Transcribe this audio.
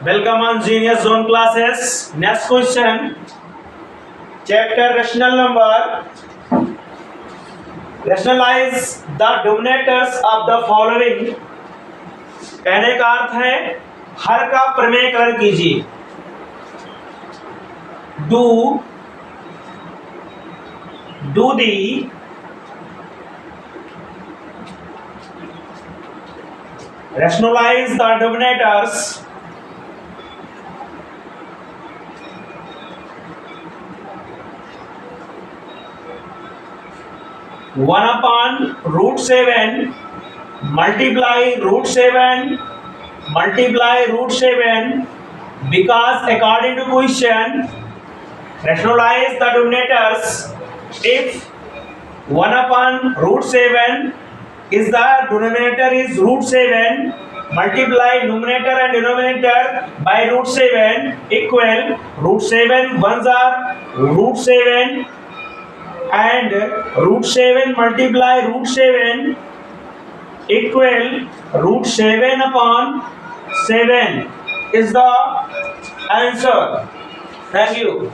Welcome on Genius Zone classes. Next question. Chapter rational number. Rationalize the denominators of the following. कहने का अर्थ है हर का प्रमेयकरण कीजिए. Do the rationalize the denominators one upon root 7 multiply root 7 because according to question rationalize the denominators if 1 upon root 7 is the denominator is root 7 multiply numerator and denominator by root 7 equal root 7 ones are root 7 and root 7 multiply root 7 equal root 7 upon 7 is the answer. Thank you.